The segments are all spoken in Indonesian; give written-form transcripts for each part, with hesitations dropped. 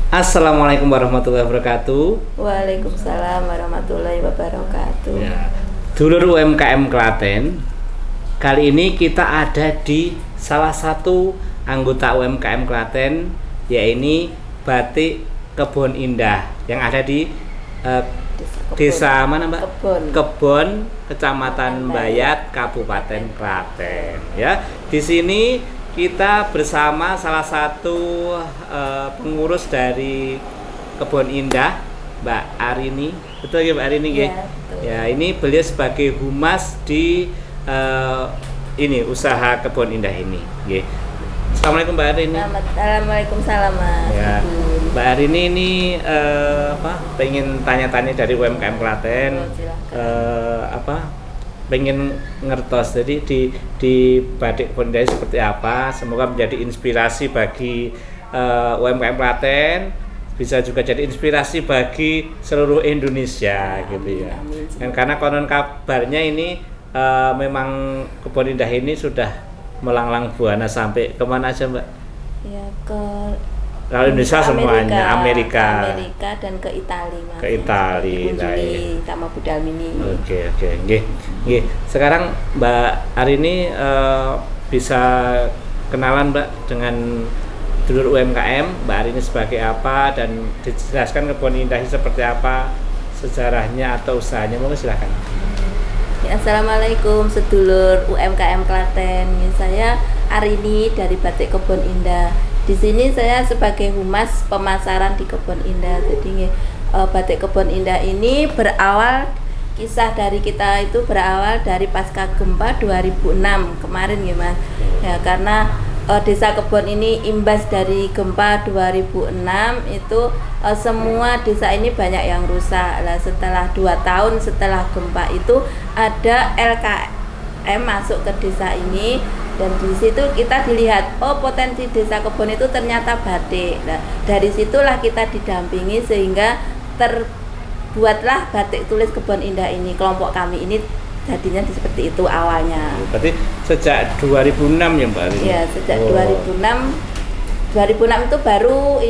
Assalamualaikum warahmatullahi wabarakatuh. Waalaikumsalam warahmatullahi wabarakatuh. Ya, dulur UMKM Klaten. Kali ini kita ada di salah satu anggota UMKM Klaten, yaitu Batik Kebon Indah yang ada di desa mana, Mbak? Kebon, Kecamatan Bayat, Kabupaten Klaten. Ya, di sini kita bersama salah satu pengurus dari Kebon Indah, Mbak Arini. Betul ya, Mbak Arini? Ya, ya, ini beliau sebagai humas di ini usaha Kebon Indah ini. Ya. Assalamualaikum Mbak Arini. Waalaikumsalam Mas. Ya, Mbak Arini ini pengen tanya-tanya dari UMKM Klaten. Pengen ngertos, jadi di Batik Kebon Indah seperti apa, semoga menjadi inspirasi bagi UMKM Klaten, bisa juga jadi inspirasi bagi seluruh Indonesia gitu ya. Dan karena konon kabarnya ini memang Kebon Indah ini sudah melanglang buana sampai kemana aja, Mbak? Ya, ke kalau Indonesia semuanya, Amerika dan ke Italia, Mas. Ke Italia, sama Budal Mini. Oke. Nggih. Sekarang Mbak Arini bisa kenalan, Mbak, dengan dulur UMKM, Mbak Arini sebagai apa, dan dijelaskan Kebon Indah seperti apa, sejarahnya atau usahanya. Monggo silakan. Ya, Assalamualaikum sedulur UMKM Klaten. Saya Arini dari Batik Kebon Indah. Di sini saya sebagai humas pemasaran di Kebon Indah. Jadi Batik Kebon Indah ini kisah dari kita itu berawal dari pasca gempa 2006 kemarin ya, Mas. Ya, karena desa Kebon ini imbas dari gempa 2006 itu semua desa ini banyak yang rusak. Lah setelah 2 tahun setelah gempa itu ada LKM masuk ke desa ini, dan di situ kita dilihat potensi desa Kebon itu ternyata batik. Nah, dari situlah kita didampingi sehingga terbuatlah Batik Tulis Kebon Indah ini. Kelompok kami ini jadinya seperti itu awalnya. Berarti sejak 2006 ya, Mbak? Iya, sejak 2006 itu baru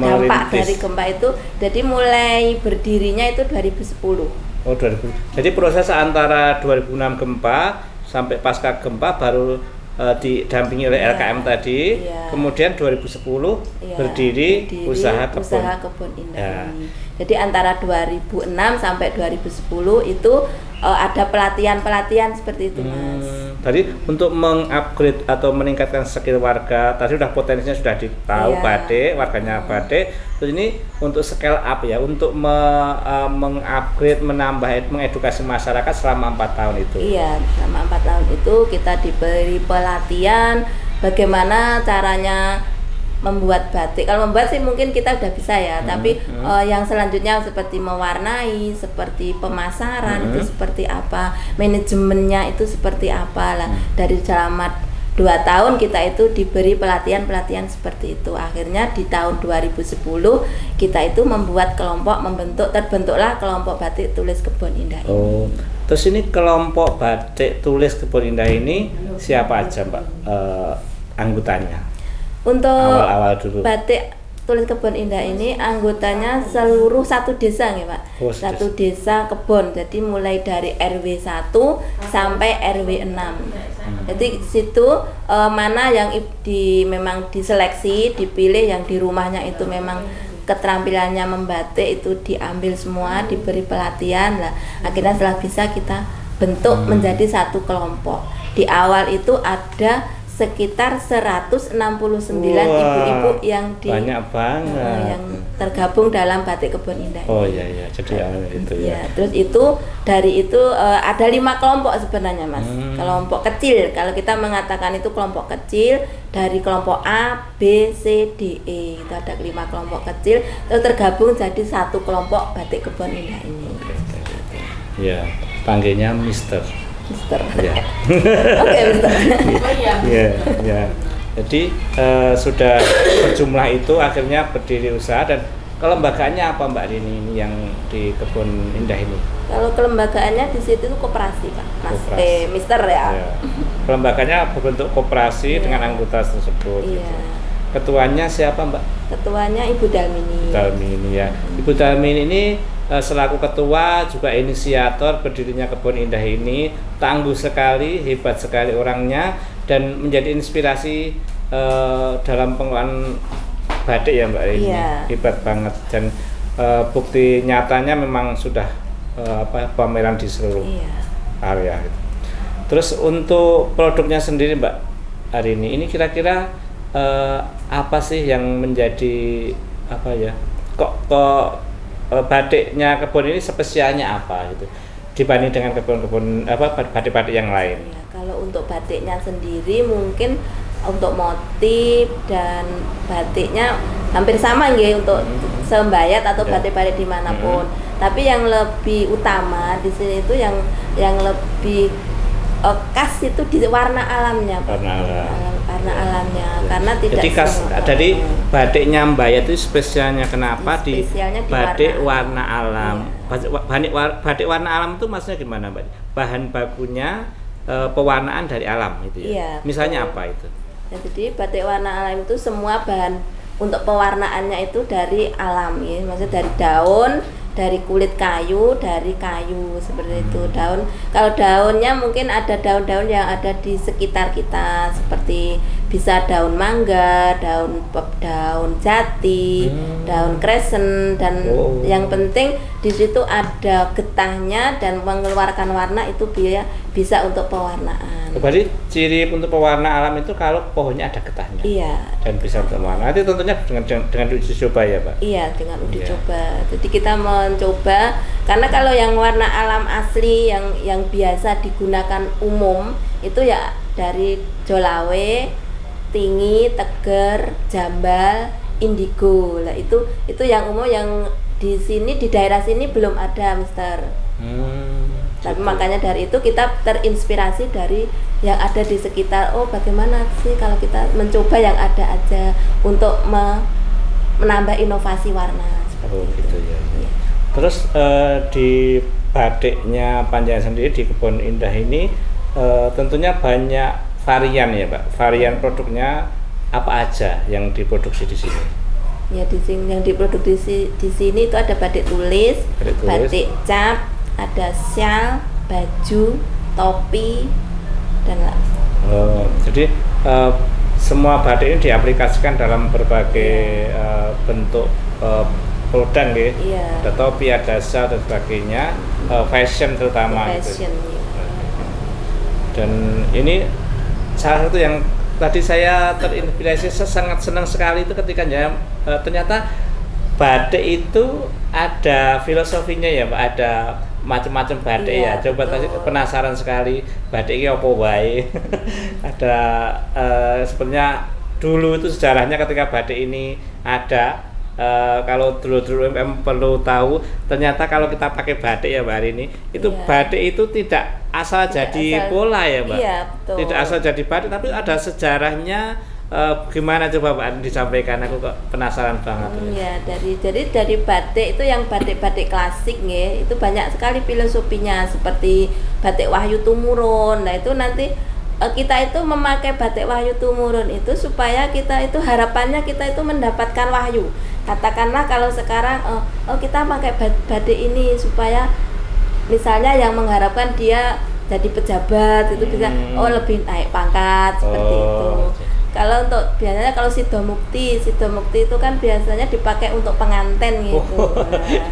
dampak dari gempa itu. Jadi mulai berdirinya itu 2010. Oh, 2000. Jadi proses antara 2006 gempa sampai pasca gempa baru didampingi oleh LKM tadi. Kemudian 2010 berdiri usaha Kebon Indah ini. Jadi antara 2006 sampai 2010 itu ada pelatihan seperti itu, Mas. Tadi untuk mengupgrade atau meningkatkan skill warga, tadi sudah potensinya sudah ditahu batik, warganya batik. Terus ini untuk scale up ya, untuk mengupgrade, menambah, mengedukasi masyarakat selama 4 tahun itu. Iya, selama 4 tahun itu kita diberi pelatihan bagaimana caranya membuat batik. Kalau membuat sih mungkin kita udah bisa ya, tapi yang selanjutnya seperti mewarnai, seperti pemasaran itu seperti apa, manajemennya itu seperti apa lah. Dari selama 2 tahun kita itu diberi pelatihan seperti itu. Akhirnya di tahun 2010 kita itu membuat kelompok, terbentuklah kelompok Batik Tulis Kebon Indah ini. Oh, terus ini kelompok Batik Tulis Kebon Indah ini siapa aja, Mbak, anggotanya? Untuk awal-awal dulu Batik Tulis Kebon Indah ini anggotanya seluruh satu desa ya, Pak. Satu desa Kebon. Jadi mulai dari RW 1 sampai RW 6. Jadi situ mana yang memang diseleksi, dipilih yang di rumahnya itu memang keterampilannya membatik itu diambil semua, diberi pelatihan lah. Akhirnya setelah bisa kita bentuk menjadi satu kelompok. Di awal itu ada sekitar 169 ibu-ibu yang banyak banget yang tergabung dalam Batik Kebon Indah. Oh iya, jadi itu ya. Terus dari itu ada 5 kelompok sebenarnya, Mas. Kelompok kecil, kalau kita mengatakan itu kelompok kecil dari kelompok A, B, C, D, E. Itu ada 5 kelompok kecil terus tergabung jadi satu kelompok Batik Kebon Indah ini. Ya, panggilnya Mister. Ya. Oke, Mister. Ya. Jadi sudah berjumlah itu akhirnya berdiri usaha. Dan kelembagaannya apa, Mbak Rini, ini yang di Kebon Indah ini? Kalau kelembagaannya di situ itu koperasi, Pak. Mas, Mister ya. Kelembagaannya berbentuk koperasi dengan anggota tersebut. Iya. Gitu. Ketuanya siapa Mbak? Ketuanya Ibu Dalmini. Dalmini ya. Ibu Dalmini ini selaku ketua juga inisiator berdirinya Kebun Indah ini, tangguh sekali, hebat sekali orangnya, dan menjadi inspirasi dalam pengelolaan batik ya Mbak ini. Iya. Hebat banget, dan bukti nyatanya memang sudah pameran di seluruh Iya. area gitu. Terus untuk produknya sendiri Mbak hari ini kira-kira apa sih yang menjadi apa ya, kok batiknya kebun ini spesialnya apa gitu dibanding dengan kebun-kebun batik-batik yang lain? Ya, kalau untuk batiknya sendiri mungkin untuk motif dan batiknya hampir sama nggih untuk sembayat atau batik-batik dimanapun. Tapi yang lebih utama di sini itu yang lebih khas itu di warna alamnya, Pak. Warna alamnya, karena tidak. Jadi khas, jadi batiknya Mbayat itu spesialnya kenapa Spesialnya di batik warna alam. Batik warna alam itu maksudnya gimana Mbak? Bahan bakunya pewarnaan dari alam gitu ya. Iya, misalnya betul. apa itu? Ya, jadi batik warna alam itu semua bahan untuk pewarnaannya itu dari alam ya, maksudnya dari daun, dari kulit kayu, dari kayu seperti itu. Daun, kalau daunnya mungkin ada daun-daun yang ada di sekitar kita, seperti bisa daun mangga, daun jati, daun kresen, dan yang penting di situ ada getahnya dan mengeluarkan warna, itu bisa untuk pewarnaan. Berarti ciri untuk pewarna alam itu kalau pohonnya ada getahnya. Iya. Dan bisa untuk warna. Itu tentunya dengan uji coba ya Pak? Iya, dengan uji coba. Jadi kita mencoba, karena kalau yang warna alam asli yang biasa digunakan umum itu ya dari Jolawe, Tinggi, Teger, Jambal, Indigo. Lah itu yang umum, yang di sini di daerah sini belum ada, Mister. Tapi makanya dari itu kita terinspirasi dari yang ada di sekitar. Oh, bagaimana sih kalau kita mencoba yang ada aja untuk menambah inovasi warna seperti gitu ya. Terus di batiknya Panjenengan sendiri di Kebun Indah ini tentunya banyak varian ya Pak. Varian produknya apa aja yang diproduksi di sini? Ya, di sini yang diproduksi di sini itu ada batik tulis, batik cap, ada syal, baju, topi, dan jadi semua batik ini diaplikasikan dalam berbagai bentuk produk ya. Iya. Ada topi, ada syal dan sebagainya, fashion terutama fashion, gitu. Dan ini salah satu yang tadi saya terinspirasi, saya sangat senang sekali itu ketika ternyata batik itu ada filosofinya ya Pak, ada macam-macam batik ya. Coba tadi penasaran sekali batik ini apa wae. Ada sebenarnya dulu itu sejarahnya ketika batik ini ada. Kalau dulu perlu tahu, ternyata kalau kita pakai batik ya Mbak hari ini, itu batik itu tidak asal jadi pola ya Mbak. Iya, betul. Tidak asal jadi batik, tapi ada sejarahnya. Gimana coba Pak disampaikan, aku kok penasaran banget. Iya, dari batik itu yang batik-batik klasik nggih, itu banyak sekali filosofinya, seperti batik Wahyu Tumurun. Nah, itu nanti kita itu memakai batik Wahyu Tumurun itu supaya kita itu harapannya kita itu mendapatkan wahyu. Katakanlah kalau sekarang kita pakai batik ini supaya misalnya yang mengharapkan dia jadi pejabat itu bisa lebih naik pangkat seperti itu. Kalau untuk biasanya kalau Sidomukti itu kan biasanya dipakai untuk pengantin gitu.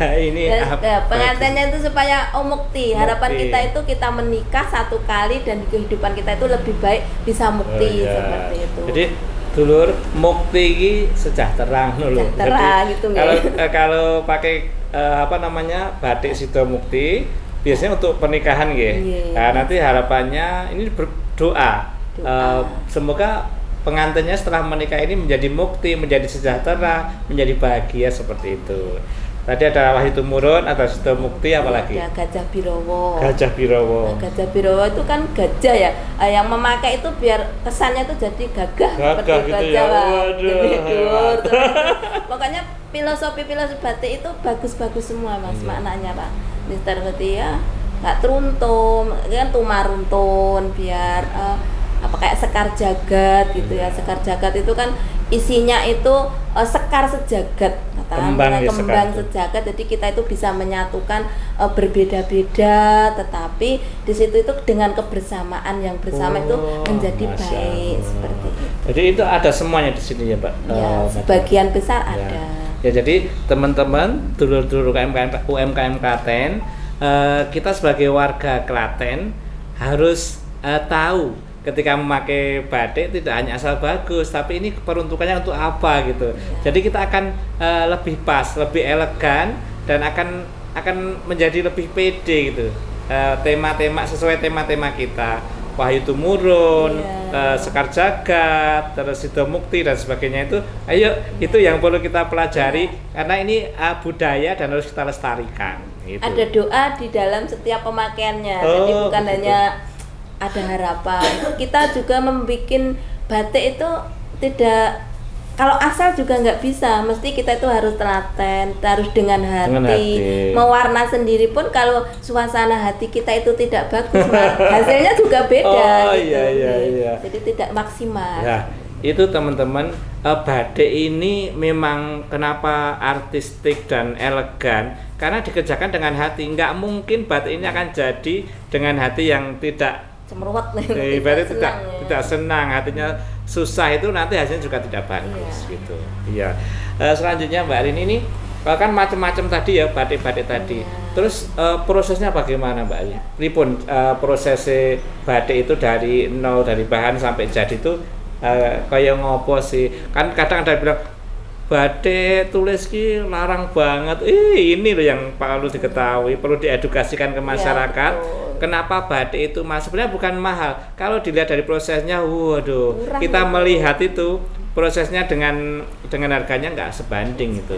Nah, ini pengantinnya itu supaya mukti. Harapan kita itu kita menikah satu kali dan kehidupan kita itu lebih baik, bisa mukti seperti itu. Jadi dulur mukti ini sejahtera loh. Sejahtera gitu nggih. Kalau pakai batik Sidomukti biasanya untuk pernikahan nggih. Nah, nanti harapannya ini berdoa. Semoga pengantinnya setelah menikah ini menjadi mukti, menjadi sejahtera, menjadi bahagia seperti itu. Tadi ada Wahyu Tumurun, ada Sidomukti, apalagi? Ada Gajah Birowo. Gajah Birowo. Nah, Gajah Birowo itu kan gajah ya. Yang memakai itu biar kesannya itu jadi gagah seperti gitu gajah. Ya. Waduh. Makanya filosofi batik itu bagus-bagus semua Mas, maknanya Pak. Mister ngerti ya? Enggak teruntum, kan tumaruntun biar kayak sekar jagat gitu ya. Sekar jagat itu kan isinya itu sekar sejagat, Kembang ya, kembang sekar. sejagat. Jadi kita itu bisa menyatukan berbeda-beda, tetapi di situ itu dengan kebersamaan yang bersama itu menjadi Masya baik Allah. seperti itu. Jadi itu ada semuanya di sini ya, Mbak. Ya, sebagian besar Ya. ada. Ya, jadi teman-teman dulur-dulur UMKM Klaten, kita sebagai warga Klaten harus tahu ketika memakai batik tidak hanya asal bagus, tapi ini peruntukannya untuk apa gitu. Ya. Jadi kita akan lebih pas, lebih elegan, dan akan menjadi lebih pede gitu. Tema-tema sesuai tema-tema kita. Wahyu Tumurun, Sekar Jagat, terus Sido Mukti dan sebagainya itu. Ayo, itu yang perlu kita pelajari karena ini budaya dan harus kita lestarikan. Gitu. Ada doa di dalam setiap pemakaiannya. Jadi bukan betul. hanya ada harapan. Kita juga membuat batik itu tidak, kalau asal juga nggak bisa, mesti kita itu harus telaten, harus dengan hati. Mewarna sendiri pun kalau suasana hati kita itu tidak bagus, hasilnya juga beda. Gitu. Iya. Jadi tidak maksimal. Ya, itu teman-teman, batik ini memang kenapa artistik dan elegan, karena dikerjakan dengan hati. Nggak mungkin batik ini akan jadi dengan hati yang tidak Cemerwet, berarti tidak senang, hatinya susah, itu nanti hasilnya juga tidak bagus. Gitu. Iya. Selanjutnya Mbak Arini ini kan macam-macam tadi ya, batik-batik tadi. Terus prosesnya bagaimana Mbak Arini? Pripun proses batik itu dari nol, dari bahan sampai jadi itu kayak ngopo sih? Kan kadang ada yang bilang batik tulis ki larang banget. Ini loh yang perlu diketahui, perlu diedukasikan ke masyarakat. Ya, kenapa batik itu mas? Sebenarnya bukan mahal. Kalau dilihat dari prosesnya, waduh, murah, kita melihat itu prosesnya dengan harganya nggak sebanding itu.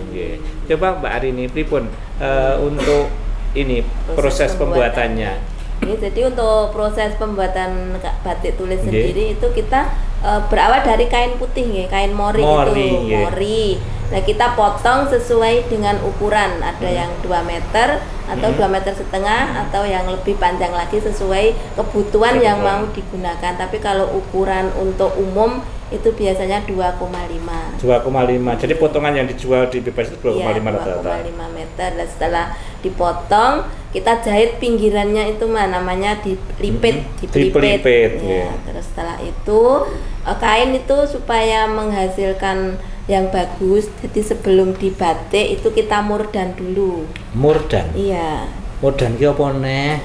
Coba Mbak Arini, pripun untuk ini proses pembuatannya? Jadi untuk proses pembuatan batik tulis sendiri itu kita berawal dari kain putih, kain mori itu. Mori. Nah, kita potong sesuai dengan ukuran. Ada yang 2 meter atau 2,5 meter, atau yang lebih panjang lagi sesuai kebutuhan yang mau digunakan. Tapi kalau ukuran untuk umum itu biasanya 2,5. 2,5. Jadi potongan yang dijual di bebas itu 2,5 rata-rata. 2,5 meter. Dan setelah dipotong, kita jahit pinggirannya itu namanya dilipet. Ya. Terus setelah itu kain itu supaya menghasilkan yang bagus. Jadi sebelum dibatik itu kita murdan dulu. Murdan. Iya. Murdan ki apa neh?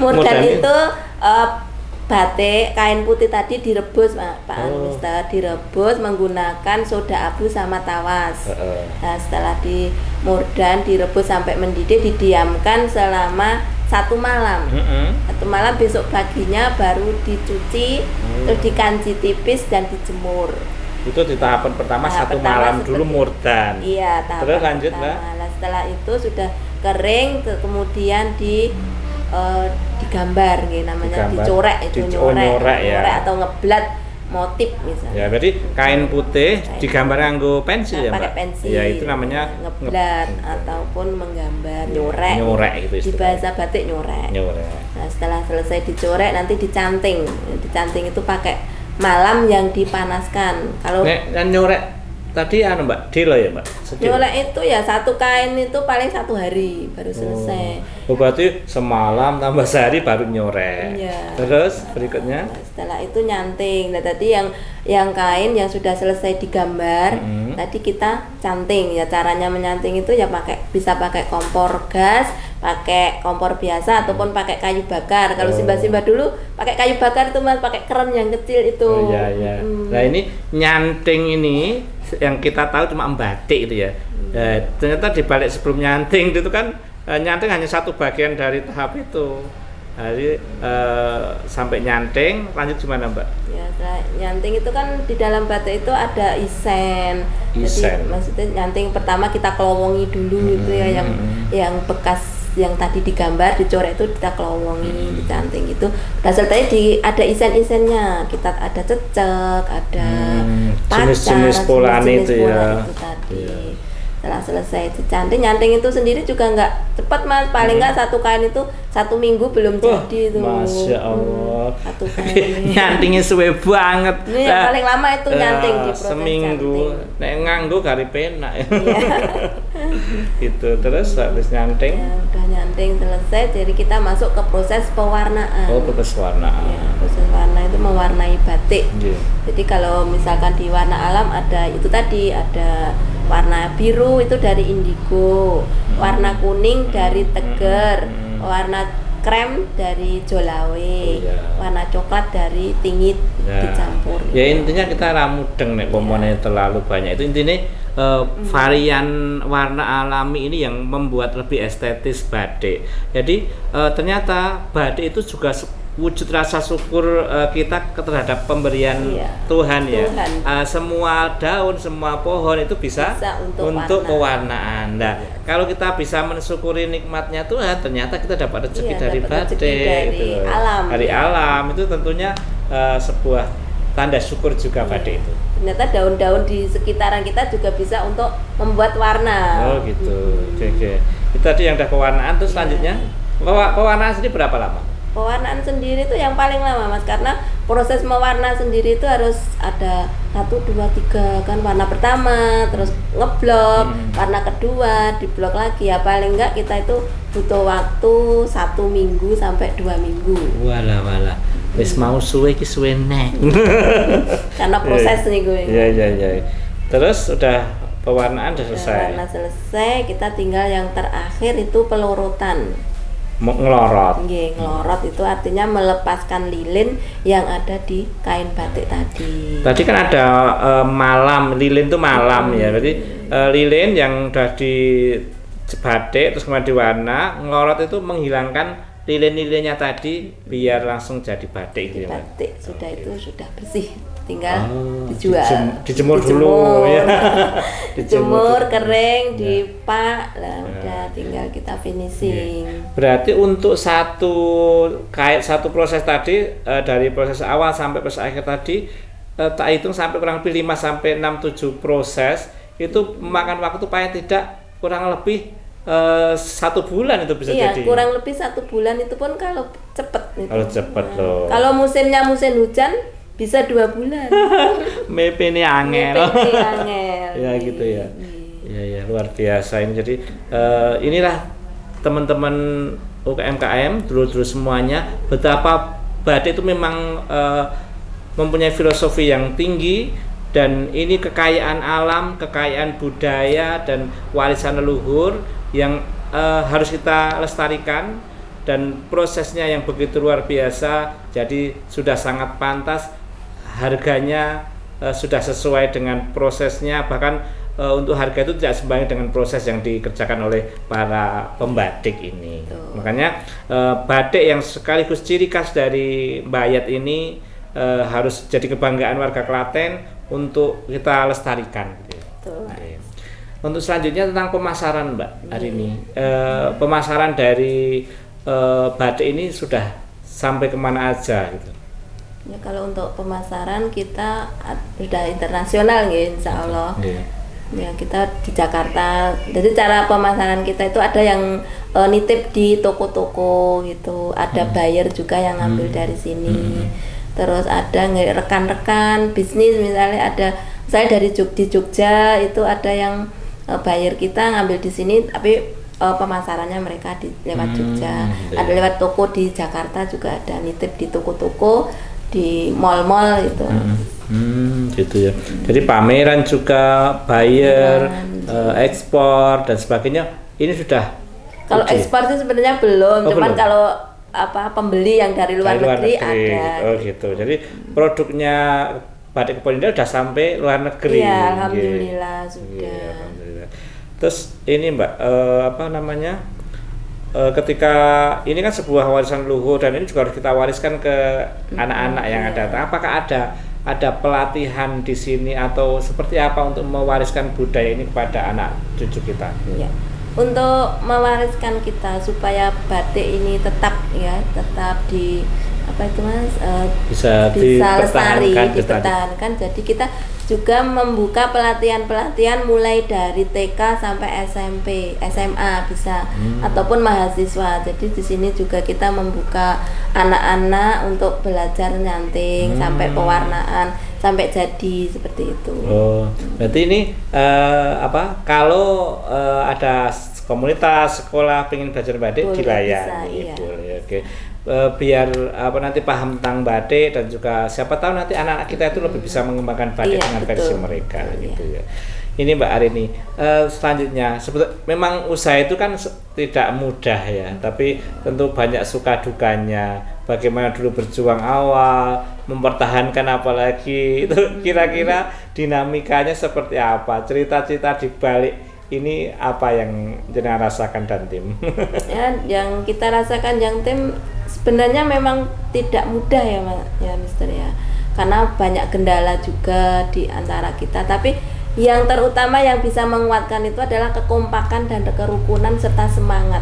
Murdan itu batik kain putih tadi direbus, Pak Mister, direbus menggunakan soda abu sama tawas. Nah, setelah murdan direbus sampai mendidih, didiamkan selama 1 malam. 1 malam, besok paginya baru dicuci, terus dikanji tipis dan dijemur. Itu di tahapan pertama, 1 malam dulu murdan. Iya, tahapan terus lanjut lah. Nah, setelah itu sudah kering, kemudian digambar, namanya dicorek, itu nyorek atau ngeblat motif misalnya. Ya, berarti kain putih digambar nganggo pensil ya, Mbak? Pakai pensil. Ya, itu namanya ngeblat ataupun menggambar, nyorek. Nyorek itu istilahnya. Di bahasa batik nyorek. Nah, setelah selesai dicorek nanti dicanting. Dicanting itu pakai malam yang dipanaskan. Kalau nyorek tadi Mbak, dilo ya Mbak? Nyorek itu ya satu kain itu paling 1 hari baru selesai. Berarti semalam tambah sehari baru nyorek. Iya. Terus berikutnya? Setelah itu nyanting. Nah, tadi yang kain yang sudah selesai digambar, tadi kita canting. Ya, caranya menyanting itu ya bisa pakai kompor gas, pakai kompor biasa ataupun pakai kayu bakar. Kalau simbah-simbah dulu pakai kayu bakar itu Mas, pakai keren yang kecil itu. Oh iya. Nah, ini nyanting ini yang kita tahu cuma batik itu ya. Ternyata dibalik sebelum nyanting itu kan nyanting hanya satu bagian dari tahap itu. Jadi sampai nyanting lanjut gimana Mbak? Ya, nyanting itu kan di dalam batik itu ada isen. Jadi maksudnya nyanting pertama kita kelowongi dulu itu ya, yang bekas yang tadi digambar dicoret itu kita kelowongi, dicanting gitu. Dasarnya ada isen-isennya. Kita ada cecek, ada pacar, jenis-jenis polane itu ya. Itu tadi. Iya. Setelah selesai dicanting, nyanting itu sendiri juga nggak cepat Mas, paling nggak satu kain itu 1 minggu belum jadi itu. Masya Allah. Satu kain. Nyantingnya suwe banget. Ini yang paling lama itu nyanting di proses seminggu. canting. Nek nganggo gari penak. Iya. Gitu terus habis nyanting. Ya, udah nyanting selesai, jadi kita masuk ke proses pewarnaan. Oh, proses warnaan. Ya, proses warna itu mewarnai batik. Iya. Jadi kalau misalkan di warna alam ada itu tadi, ada warna biru itu dari indigo, warna kuning dari teger, warna krem dari jolawe, Iya. warna coklat dari tingit Nah, dicampur. ya intinya kita ramudeng nek komponennya terlalu banyak. Itu intinya varian warna alami ini yang membuat lebih estetis batik. Jadi ternyata batik itu juga wujud rasa syukur kita terhadap pemberian Iya. Tuhan ya. Tuhan. Semua daun, semua pohon itu bisa untuk pewarnaan. Nah, kalau kita bisa mensyukuri nikmatnya Tuhan, ternyata kita dapat rezeki Iya, dari dapat batik, rezeki dari gitu. alam. Dari alam itu tentunya sebuah tanda syukur juga batik itu. Ternyata daun-daun di sekitaran kita juga bisa untuk membuat warna. Oh gitu. Oke. Itu tadi yang udah pewarnaan, terus selanjutnya pewarnaan sendiri berapa lama? Pewarnaan sendiri itu yang paling lama Mas, karena proses mewarna sendiri itu harus ada 1, 2, 3 kan, warna pertama, terus ngeblok, warna kedua, diblok lagi ya, paling enggak kita itu butuh waktu 1 minggu sampai 2 minggu. Walah. Wis mau suwe iki suwe nek. Karena proses nih gue. Iya. Terus udah pewarnaan udah selesai. Warna selesai, kita tinggal yang terakhir itu pelorotan. Ngelorot. Nggih, ngelorot itu artinya melepaskan lilin yang ada di kain batik tadi. Tadi kan ada malam, lilin itu malam ya. Berarti lilin yang udah di batik terus kemudian diwarna, ngelorot itu menghilangkan lilin-lilinnya tadi biar langsung jadi batik gitu ya. Batik sudah itu sudah bersih, tinggal dijual. Dijemur dulu ya. Dijemur kering, dipak, lah udah tinggal kita finishing. Berarti untuk satu proses tadi dari proses awal sampai proses akhir tadi tak hitung sampai kurang lebih 5 sampai 6 7 proses itu memakan waktu paling tidak kurang lebih 1 bulan itu bisa jadi. Iya, kurang lebih 1 bulan itu pun kalau cepet. Kalau cepet loh. Kalau musimnya musim hujan bisa 2 bulan. Mepe ini angel. Ya gitu ya. Ya luar biasa ini. Jadi inilah teman-teman UMKM dulu semuanya betapa batik itu memang mempunyai filosofi yang tinggi dan ini kekayaan alam, kekayaan budaya dan warisan leluhur yang harus kita lestarikan dan prosesnya yang begitu luar biasa. Jadi sudah sangat pantas, harganya sudah sesuai dengan prosesnya, bahkan untuk harga itu tidak sebanding dengan proses yang dikerjakan oleh para pembatik ini. Makanya batik yang sekaligus ciri khas dari Bayat ini harus jadi kebanggaan warga Klaten untuk kita lestarikan. Untuk selanjutnya tentang pemasaran Mbak hari ini, pemasaran dari batik ini sudah sampai kemana aja gitu? Ya, kalau untuk pemasaran kita sudah internasional ya, insya Allah. Ya, kita di Jakarta. Jadi cara pemasaran kita itu ada yang nitip di toko-toko gitu, ada buyer juga yang ngambil dari sini. Terus ada rekan-rekan bisnis, misalnya saya di Jogja itu ada yang buyer kita ngambil di sini, tapi pemasarannya mereka lewat Jogja. Ada lewat toko di Jakarta juga ada nitip di toko-toko, di mall-mall itu. Gitu ya. Jadi pameran juga, buyer, ekspor dan sebagainya. Ini sudah. Kalau ekspor sih sebenarnya belum, cuman kalau pembeli yang dari luar negeri ada. Oh gitu. Jadi produknya Batik Kebon Indah sudah sampai luar negeri. Iya, alhamdulillah sudah. Iya, alhamdulillah. Terus ini Mbak, ketika ini kan sebuah warisan leluhur dan ini juga harus kita wariskan ke anak-anak yang ada. Apakah ada pelatihan di sini atau seperti apa untuk mewariskan budaya ini kepada anak cucu kita? Iya. Untuk mewariskan kita supaya batik ini tetap apa itu Mas, bisa lestari, dipertahankan. dipertahankan. Jadi kita juga membuka pelatihan-pelatihan mulai dari TK sampai SMP, SMA bisa, ataupun mahasiswa. Jadi di sini juga kita membuka anak-anak untuk belajar nyanting sampai pewarnaan, sampai jadi seperti itu. Oh, berarti ini kalau ada komunitas sekolah pengen belajar batik Boleh, dilayani, bisa, iya. boleh, oke. Biar nanti paham tentang batik dan juga siapa tahu nanti anak-anak kita itu lebih bisa mengembangkan batik Iya, dengan betul. versi mereka, Betul, gitu ya. Ini Mbak Arini, selanjutnya memang usaha itu kan tidak mudah ya, tapi tentu banyak suka dukanya. Bagaimana dulu berjuang awal, mempertahankan apalagi itu kira-kira dinamikanya seperti apa? Cerita-cerita di balik ini apa yang jenengan rasakan dan tim? Ya, yang kita rasakan yang tim sebenarnya memang tidak mudah ya Mister ya, karena banyak kendala juga di antara kita, tapi yang terutama yang bisa menguatkan itu adalah kekompakan dan kerukunan serta semangat.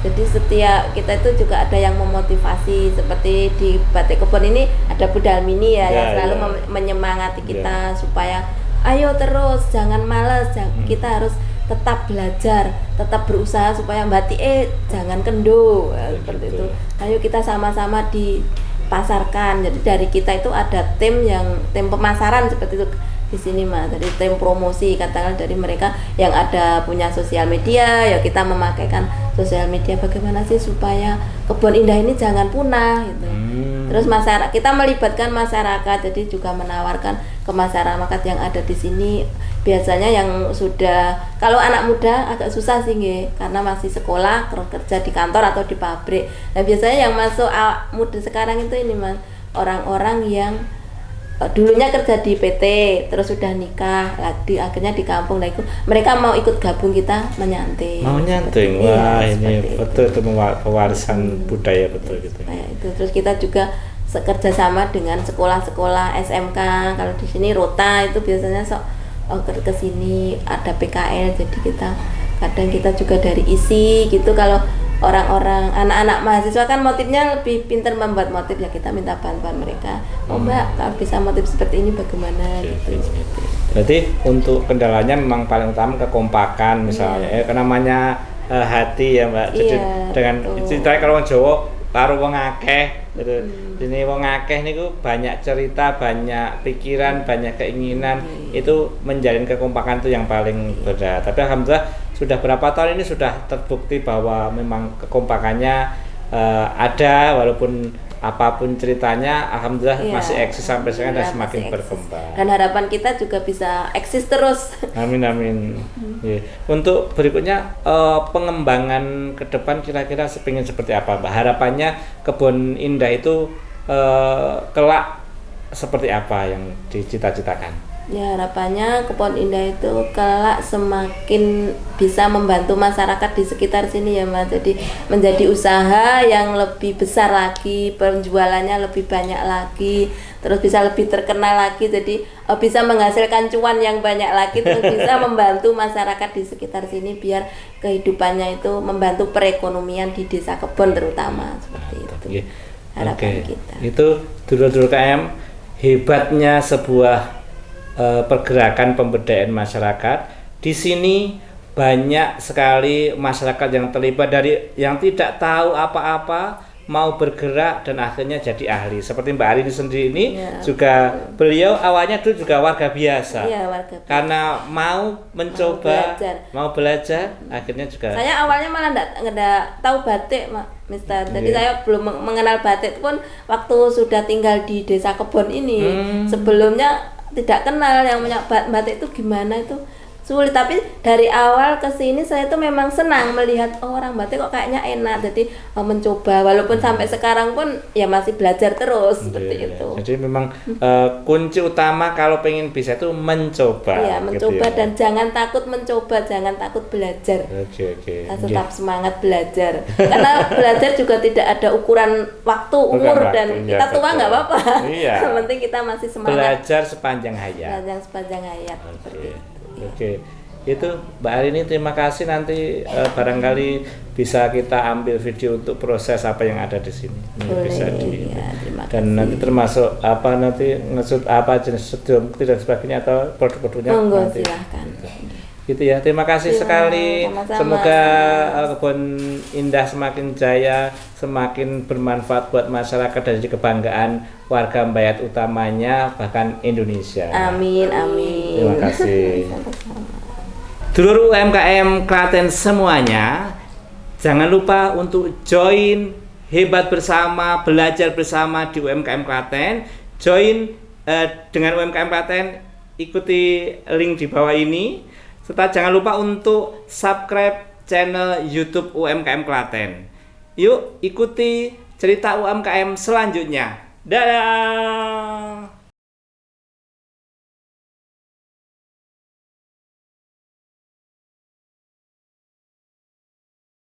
Jadi setiap kita itu juga ada yang memotivasi, seperti di Batik Kebon ini ada Bu Dalmini ya, yang selalu menyemangati kita supaya ayo terus, jangan malas, kita harus tetap belajar, tetap berusaha supaya batik jangan kendo, seperti itu. Ayo kita sama-sama dipasarkan. Jadi dari kita itu ada tim pemasaran seperti itu di sini Mas. Dari tim promosi, katakan dari mereka yang ada punya sosial media, ya kita memakaikan sosial media bagaimana sih supaya Kebon Indah ini jangan punah gitu. Terus masyarakat, kita melibatkan masyarakat, jadi juga menawarkan ke masyarakat yang ada di sini. Biasanya yang sudah, kalau anak muda agak susah sih karena masih sekolah, terus kerja di kantor atau di pabrik. Nah biasanya yang masuk muda sekarang itu ini Mas, orang-orang yang dulunya kerja di PT, terus sudah nikah, akhirnya di kampung. Nah itu mereka mau ikut gabung kita menyanting. Mau nyanting, wah ini betul itu pewarisan budaya betul gitu. Nah, itu terus kita juga kerja sama dengan sekolah-sekolah SMK. Kalau di sini Rota itu biasanya ke sini ada PKL, jadi kadang kita juga dari isi gitu. Kalau orang-orang anak-anak mahasiswa kan motifnya lebih pintar membuat motif, ya kita minta bantuan mereka. Mbak, kalau bisa motif seperti ini bagaimana gitu. Berarti untuk kendalanya memang paling utama kekompakan misalnya, namanya hati ya Mbak. Jadi dengan ceritanya kalau orang Jawa karo wong akeh gitu. Ini wong akeh niku banyak cerita, banyak pikiran, banyak keinginan, itu menjalin kekompakan itu yang paling berat. Tapi alhamdulillah sudah berapa tahun ini sudah terbukti bahwa memang kekompakannya ada, walaupun apapun ceritanya alhamdulillah masih eksis sampai sekarang dan semakin berkembang. Dan harapan kita juga bisa eksis terus. Amin amin. Untuk berikutnya pengembangan ke depan kira-kira pengen seperti apa Mbak? Harapannya Kebon Indah itu kelak seperti apa yang dicita-citakan? Ya harapannya Kebon Indah itu kelak semakin bisa membantu masyarakat di sekitar sini ya Mas. Jadi menjadi usaha yang lebih besar lagi, penjualannya lebih banyak lagi, terus bisa lebih terkenal lagi, jadi bisa menghasilkan cuan yang banyak lagi, terus bisa membantu masyarakat di sekitar sini biar kehidupannya itu membantu perekonomian di Desa Kebon terutama, seperti itu. Harapan kita. Itu dulur-dulur KM, hebatnya sebuah pergerakan pemberdayaan masyarakat. Di sini banyak sekali masyarakat yang terlibat, dari yang tidak tahu apa-apa mau bergerak dan akhirnya jadi ahli. Seperti Mbak Arini sendiri ini juga beliau awalnya dulu juga warga biasa. Warga biasa. Karena mau mencoba, mau belajar, akhirnya juga. Saya awalnya malah enggak tahu batik, Mister. Jadi saya belum mengenal batik pun waktu sudah tinggal di Desa Kebon ini. Sebelumnya tidak kenal yang punya batik itu gimana, itu sulit. Tapi dari awal ke sini saya tuh memang senang melihat orang batik kok kayaknya enak, jadi mencoba, walaupun sampai sekarang pun ya masih belajar terus seperti itu. Jadi memang kunci utama kalau pengen bisa itu mencoba. Iya, mencoba gitu ya. Dan jangan takut mencoba, jangan takut belajar. Kita tetap semangat belajar. Karena belajar juga tidak ada ukuran waktu, umur, dan kita tua nggak apa-apa. Iya. Yang penting kita masih semangat. Belajar sepanjang hayat. Belajar sepanjang hayat seperti itu. Oke. Itu Mbak Arini, terima kasih. Nanti barangkali bisa kita ambil video untuk proses apa yang ada di sini. Boleh, Bisa ya, terima dan kasih. nanti termasuk apa nanti ngesut apa jenis studio dan sebagainya atau produk-produknya Monggo nanti. silahkan. Gitu ya. Terima kasih Iya, sekali. sama-sama. Semoga Kebun Indah semakin jaya, semakin bermanfaat buat masyarakat dan jadi kebanggaan warga Mbayat utamanya bahkan Indonesia. Amin, amin. Terima kasih. Dulur UMKM Klaten semuanya, jangan lupa untuk join Hebat Bersama, belajar bersama di UMKM Klaten. Join dengan UMKM Klaten, ikuti link di bawah ini. Serta jangan lupa untuk subscribe channel YouTube UMKM Klaten. Yuk ikuti cerita UMKM selanjutnya. Dadah.